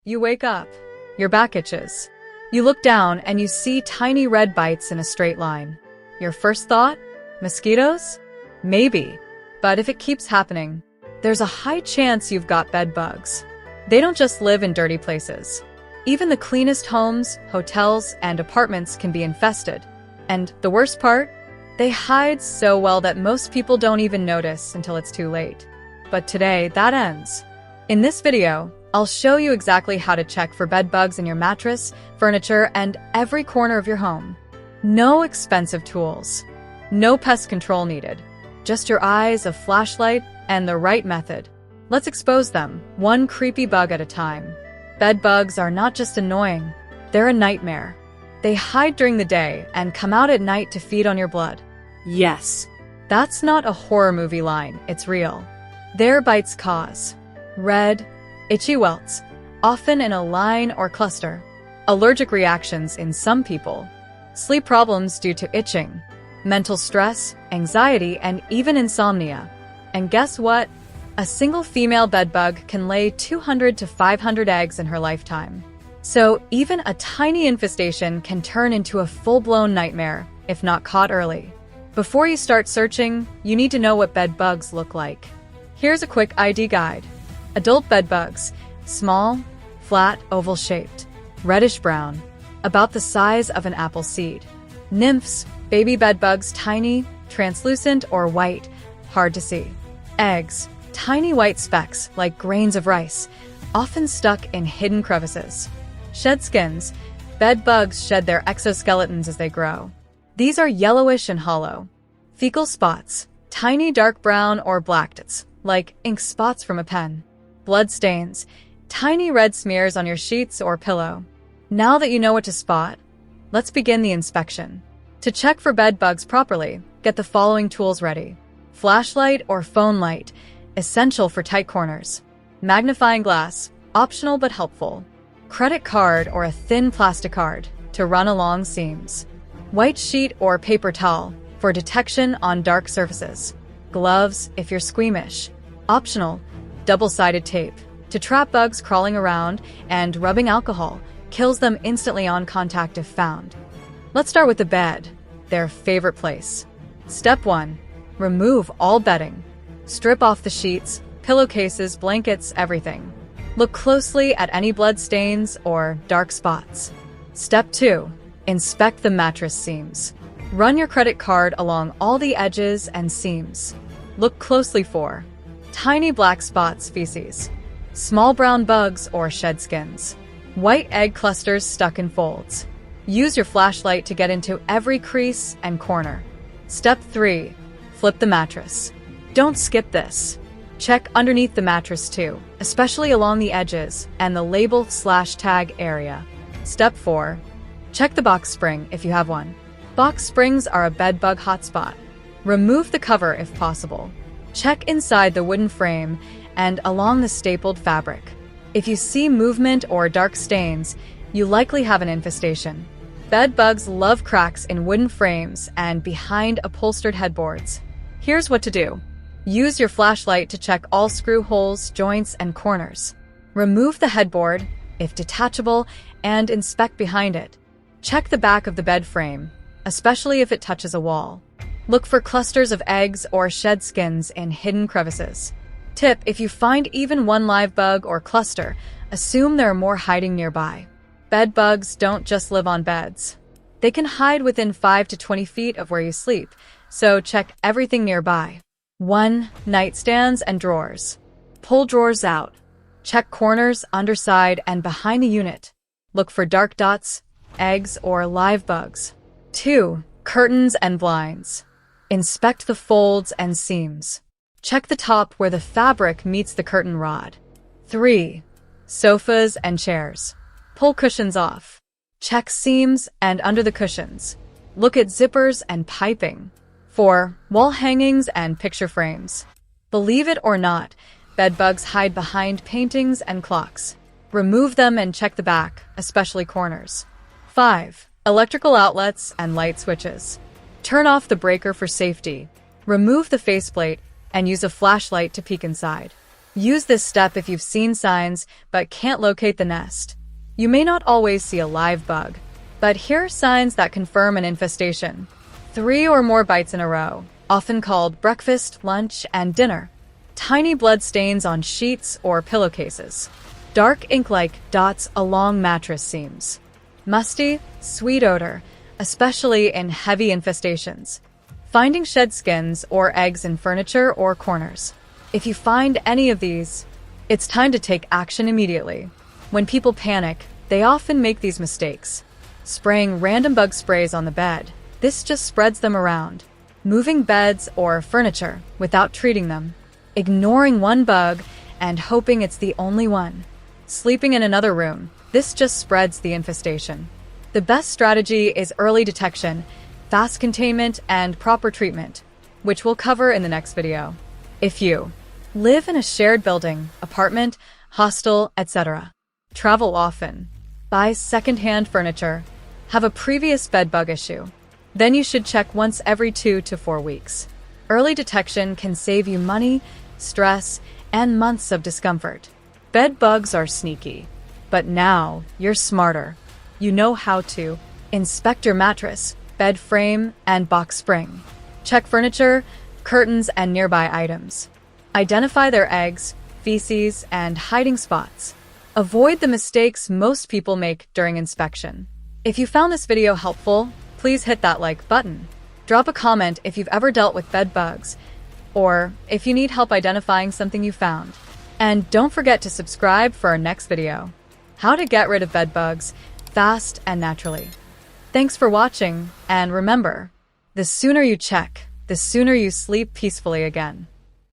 You wake up. Your back itches. You look down and you see tiny red bites in a straight line. Your first thought? Mosquitoes? Maybe. But if it keeps happening, there's a high chance you've got bed bugs. They don't just live in dirty places. Even the cleanest homes, hotels, and apartments can be infested. And the worst part? They hide so well that most people don't even notice until it's too late. But today, that ends. In this video, I'll show you exactly how to check for bed bugs in your mattress, furniture, and every corner of your home. No expensive tools. No pest control needed. Just your eyes, a flashlight, and the right method. Let's expose them, one creepy bug at a time. Bed bugs are not just annoying, they're a nightmare. They hide during the day and come out at night to feed on your blood. Yes, that's not a horror movie line, it's real. Their bites cause red, itchy welts, often in a line or cluster. Allergic reactions in some people. Sleep problems due to itching. Mental stress, anxiety, and even insomnia. And guess what? A single female bedbug can lay 200 to 500 eggs in her lifetime. So even a tiny infestation can turn into a full-blown nightmare if not caught early. Before you start searching, you need to know what bed bugs look like. Here's a quick ID guide. Adult bed bugs, small, flat, oval-shaped, reddish-brown, about the size of an apple seed. Nymphs, baby bed bugs, tiny, translucent, or white, hard to see. Eggs, tiny white specks like grains of rice, often stuck in hidden crevices. Shed skins, bed bugs shed their exoskeletons as they grow. These are yellowish and hollow. Fecal spots, tiny dark brown or black dots, like ink spots from a pen. Blood stains, tiny red smears on your sheets or pillow. Now that you know what to spot, let's begin the inspection. To check for bed bugs properly, get the following tools ready. Flashlight or phone light, essential for tight corners. Magnifying glass, optional but helpful. Credit card or a thin plastic card to run along seams. White sheet or paper towel for detection on dark surfaces. Gloves if you're squeamish. Optional, double-sided tape to trap bugs crawling around, and rubbing alcohol kills them instantly on contact if found. Let's start with the bed, their favorite place. Step 1. Remove all bedding. Strip off the sheets, pillowcases, blankets, everything. Look closely at any blood stains or dark spots. Step 2. Inspect the mattress seams. Run your credit card along all the edges and seams. Look closely for tiny black spots, feces, small brown bugs or shed skins, white egg clusters stuck in folds. Use your flashlight to get into every crease and corner. Step 3. Flip the mattress. Don't skip this. Check underneath the mattress too, especially along the edges and the label/tag area. Step 4. Check the box spring if you have one. Box springs are a bed bug hotspot. Remove the cover if possible. Check inside the wooden frame and along the stapled fabric. If you see movement or dark stains, you likely have an infestation. Bed bugs love cracks in wooden frames and behind upholstered headboards. Here's what to do. Use your flashlight to check all screw holes, joints, and corners. Remove the headboard, if detachable, and inspect behind it. Check the back of the bed frame, especially if it touches a wall. Look for clusters of eggs or shed skins in hidden crevices. Tip: if you find even one live bug or cluster, assume there are more hiding nearby. Bed bugs don't just live on beds. They can hide within 5 to 20 feet of where you sleep, so check everything nearby. 1. Nightstands and drawers. Pull drawers out. Check corners, underside, and behind the unit. Look for dark dots, eggs, or live bugs. 2. Curtains and blinds. Inspect the folds and seams. Check the top where the fabric meets the curtain rod. 3. Sofas and chairs. Pull cushions off. Check seams and under the cushions. Look at zippers and piping. 4. Wall hangings and picture frames. Believe it or not, bed bugs hide behind paintings and clocks. Remove them and check the back, especially corners. 5. Electrical outlets and light switches. Turn off the breaker for safety. Remove the faceplate and use a flashlight to peek inside. Use this step if you've seen signs but can't locate the nest. You may not always see a live bug, but here are signs that confirm an infestation. 3 or more bites in a row, often called breakfast, lunch, and dinner. Tiny blood stains on sheets or pillowcases. Dark ink-like dots along mattress seams. Musty, sweet odor, especially in heavy infestations. Finding shed skins or eggs in furniture or corners. If you find any of these, it's time to take action immediately. When people panic, they often make these mistakes. Spraying random bug sprays on the bed. This just spreads them around. Moving beds or furniture without treating them. Ignoring one bug and hoping it's the only one. Sleeping in another room. This just spreads the infestation. The best strategy is early detection, fast containment, and proper treatment, which we'll cover in the next video. If you live in a shared building, apartment, hostel, etc., travel often, buy second-hand furniture, have a previous bed bug issue, then you should check once every 2 to 4 weeks. Early detection can save you money, stress, and months of discomfort. Bed bugs are sneaky, but now you're smarter. You know how to inspect your mattress, bed frame, and box spring. Check furniture, curtains, and nearby items. Identify their eggs, feces, and hiding spots. Avoid the mistakes most people make during inspection. If you found this video helpful, please hit that like button. Drop a comment if you've ever dealt with bed bugs, or if you need help identifying something you found. And don't forget to subscribe for our next video. How to get rid of bed bugs fast and naturally. Thanks for watching, and remember, the sooner you check, the sooner you sleep peacefully again.